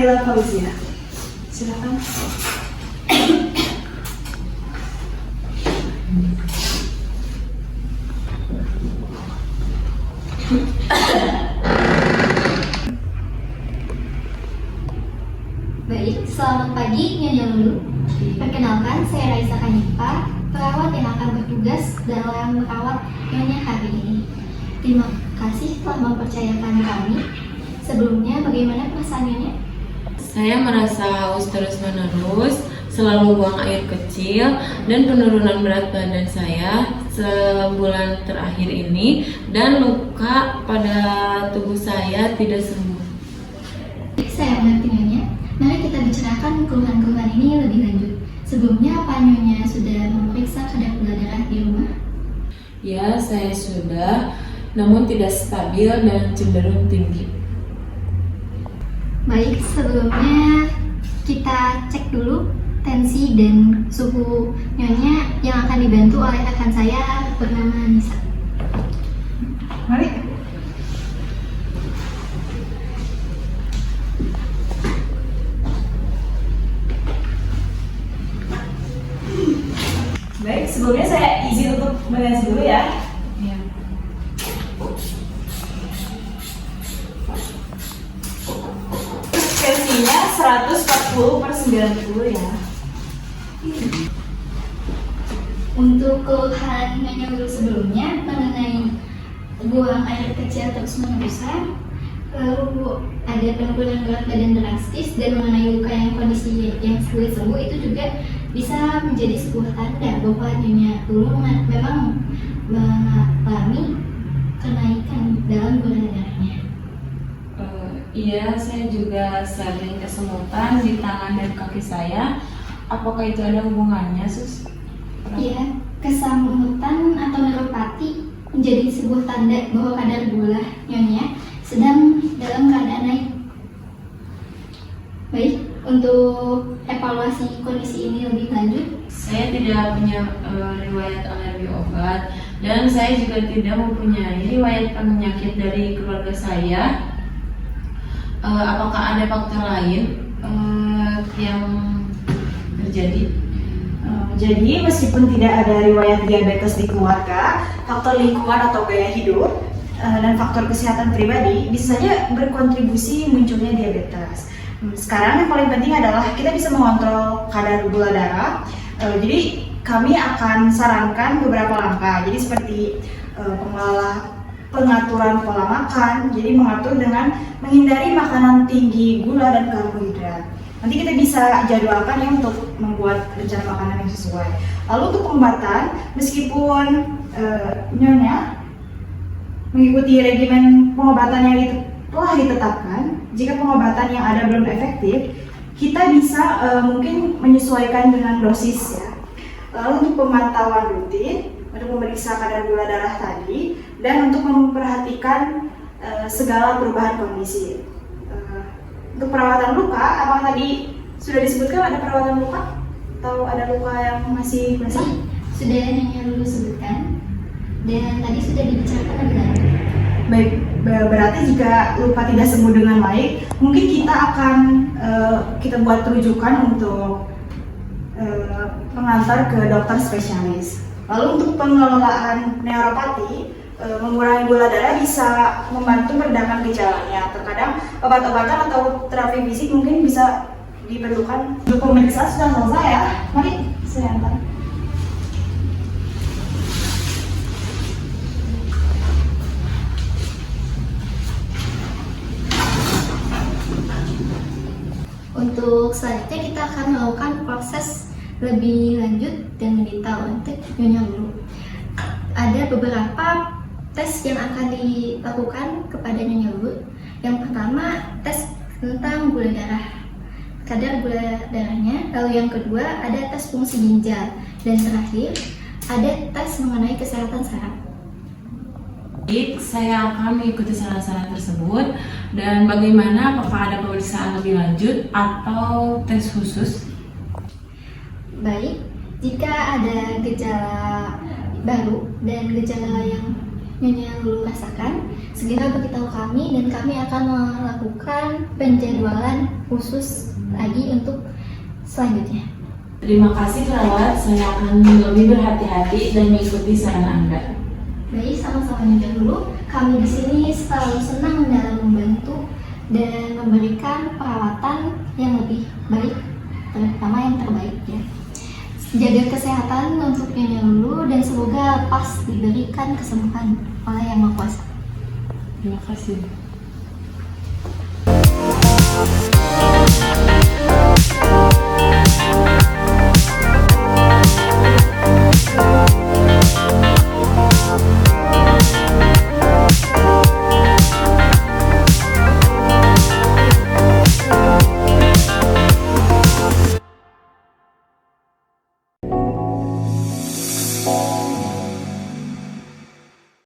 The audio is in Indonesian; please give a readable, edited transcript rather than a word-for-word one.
Nabila Fauzia. Silakan. Baik, selamat pagi Nyonya Lulu. Perkenalkan, saya Raisa Kanifa, perawat yang akan bertugas dalam merawat Nyonya hari ini. Terima kasih telah mempercayakan kami. Sebelumnya, bagaimana perasaan Nyonya? Saya merasa haus terus-menerus, selalu buang air kecil, dan penurunan berat badan saya sebulan terakhir ini, dan luka pada tubuh saya tidak sembuh. Saya mengerti Nyonya. Mari kita bicarakan keluhan-keluhan ini lebih lanjut. Sebelumnya, apa Nyonya sudah memeriksa kadar gula darah di rumah? Ya, saya sudah, namun tidak stabil dan cenderung tinggi. Baik, sebelumnya kita cek dulu tensi dan suhu Nyonya yang akan dibantu oleh rekan saya bernama Nisa. Mari. Baik, sebelumnya saya izin untuk mengenali dulu ya. Ya. Tensinya 140/90 ya. Untuk keluhan Nyonya dulu sebelumnya mengenai buang air kecil terus-menerusan, lalu ada penurunan berat badan drastis, dan mengenai luka yang kondisi yang sulit sembuh, itu juga bisa menjadi sebuah tanda bahwa Nyonya dulu memang mengalami kenaikan dalam gula darahnya. Iya, saya juga sering kesemutan di tangan dan kaki saya. Apakah itu ada hubungannya, Sus? Iya, kesamutan atau neuropati menjadi sebuah tanda bahwa kadar gula Nyonya sedang dalam keadaan naik. Baik, untuk evaluasi kondisi ini lebih lanjut, Saya tidak punya riwayat alergi obat, dan saya juga tidak mempunyai riwayat penyakit dari keluarga saya. Apakah ada faktor lain yang terjadi? Jadi meskipun tidak ada riwayat diabetes di keluarga, faktor lingkungan atau gaya hidup dan faktor kesehatan pribadi bisa saja berkontribusi munculnya diabetes. Sekarang yang paling penting adalah kita bisa mengontrol kadar gula darah. Jadi kami akan sarankan beberapa langkah. Jadi seperti pengaturan pola makan. Jadi mengatur dengan menghindari makanan tinggi gula dan karbohidrat. Nanti kita bisa jadwalkan ya untuk membuat rencana makanan yang sesuai. Lalu untuk pengobatan, meskipun Nyonya mengikuti regimen pengobatan yang telah ditetapkan, jika pengobatan yang ada belum efektif, kita bisa mungkin menyesuaikan dengan dosis ya. Lalu untuk pemantauan rutin, untuk memeriksa kadar gula darah tadi, dan untuk memperhatikan segala perubahan kondisi. Untuk perawatan luka, apakah tadi sudah disebutkan ada perawatan luka? Atau ada luka yang masih basah? sudah Nyonya dulu sebutkan, dan tadi sudah dibicarakan lebih lanjut. Baik, berarti jika luka tidak sembuh dengan baik, mungkin kita akan kita buat rujukan untuk mengantar ke dokter spesialis. Lalu untuk pengelolaan neuropati, mengurangi gula darah bisa membantu meredakan gejalanya. Terkadang obat-obatan atau terapi fisik mungkin bisa diperlukan. Untuk pemeriksaan sudah selesai ya. Mari saya antar. Untuk selanjutnya kita akan melakukan proses lebih lanjut dan detail untuk Nyonya dulu. Ada beberapa tes yang akan dilakukan kepada Nyonya dulu. Yang pertama, tes tentang gula darah, kadar gula darahnya. Lalu yang kedua, ada tes fungsi ginjal. Dan terakhir, ada tes mengenai kesehatan saraf. Baik, saya akan mengikuti saran-saran tersebut. Dan bagaimana, apakah ada pemeriksaan lebih lanjut atau tes khusus? Baik, jika ada gejala baru dan gejala yang Nyonya Lulu rasakan, segera beritahu kami dan kami akan melakukan penjadwalan khusus lagi untuk selanjutnya. Terima kasih perawat, saya akan lebih berhati-hati dan mengikuti saran Anda. Baik, sama-sama Nyonya Lulu. Kami di sini selalu senang dalam membantu dan memberikan perawatan yang lebih baik, terutama yang terbaik ya. Jaga kesehatan untuk Nyonya Lulu dan semoga lepas diberikan kesembuhan oleh Yang Maha Kuasa. Terima kasih.